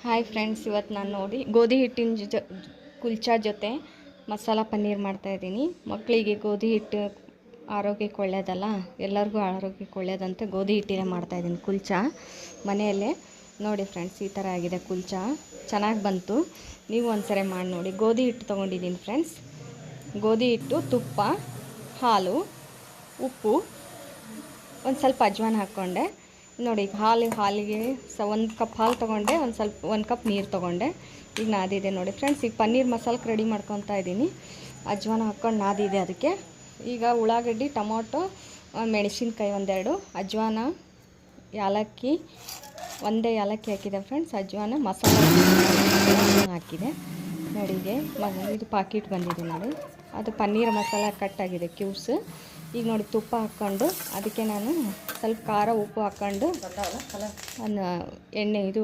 Hi friends, ಇವತ್ತು ನಾನು ನೋಡಿ ಗೋಧಿ ಹಿಟ್ಟಿನ ಕುಲ್ಚಾ ಜೊತೆ ಮಸಾಲ ಪನ್ನೀರ್ ಮಾಡ್ತಾಯಿದ್ದೀನಿ. ಮಕ್ಕಳಿಗೆ ಗೋಧಿ ಹಿಟ್ಟು ಆರೋಗ್ಯಕ್ಕೆ ಒಳ್ಳೆಯದಲ್ಲ, ಎಲ್ಲರಿಗೂ ಆರೋಗ್ಯಕ್ಕೆ ಒಳ್ಳೆಯದಂತೆ ಗೋಧಿ ಹಿಟ್ಟಿನೇ ಮಾಡ್ತಾಯಿದ್ದೀನಿ ಕುಲ್ಚಾ ಮನೆಯಲ್ಲೇ. ನೋಡಿ ಫ್ರೆಂಡ್ಸ್, ಈ ಥರ ಆಗಿದೆ ಕುಲ್ಚಾ, ಚೆನ್ನಾಗಿ ಬಂತು. ನೀವು ಒಂದ್ಸರಿ ಮಾಡಿ ನೋಡಿ. ಗೋಧಿ ಹಿಟ್ಟು ತೊಗೊಂಡಿದ್ದೀನಿ ಫ್ರೆಂಡ್ಸ್. ಗೋಧಿ ಹಿಟ್ಟು, ತುಪ್ಪ, ಹಾಲು, ಉಪ್ಪು, ಒಂದು ಸ್ವಲ್ಪ ಅಜ್ವಾನ ಹಾಕ್ಕೊಂಡೆ. ನೋಡಿ, ಹಾಲಿಗೆ ಒಂದು ಕಪ್ ಹಾಲು ತೊಗೊಂಡೆ, ಒಂದು ಕಪ್ ನೀರು ತೊಗೊಂಡೆ. ಈಗ ನಾದಿದೆ ನೋಡಿ ಫ್ರೆಂಡ್ಸ್. ಈಗ ಪನ್ನೀರ್ ಮಸಾಲಕ್ಕೆ ರೆಡಿ ಮಾಡ್ಕೊತಾ ಇದ್ದೀನಿ. ಅಜ್ವಾನ ಹಾಕ್ಕೊಂಡು ನಾದಿದೆ. ಅದಕ್ಕೆ ಈಗ ಉಳ್ಳಾಗಡ್ಡಿ, ಟೊಮೊಟೊ, ಮೆಣಸಿನ್ಕಾಯಿ ಒಂದೆರಡು, ಅಜ್ವಾನ, ಏಲಕ್ಕಿ, ಒಂದೇ ಏಲಕ್ಕಿ ಹಾಕಿದೆ ಫ್ರೆಂಡ್ಸ್. ಅಜ್ವಾನ ಮಸಾಲ ಹಾಕಿದೆ ನೋಡಿ. ಇದು ಪಾಕಿಟ್ ಬಂದಿದೆ ನೋಡಿ, ಅದು ಪನ್ನೀರ್ ಮಸಾಲ ಕಟ್ಟಾಗಿದೆ ಕ್ಯೂಬ್ಸ್. ಈಗ ನೋಡಿ, ತುಪ್ಪ ಹಾಕ್ಕೊಂಡು ಅದಕ್ಕೆ ನಾನು ಸ್ವಲ್ಪ ಖಾರ, ಉಪ್ಪು ಹಾಕ್ಕೊಂಡು ಎಣ್ಣೆ ಇದು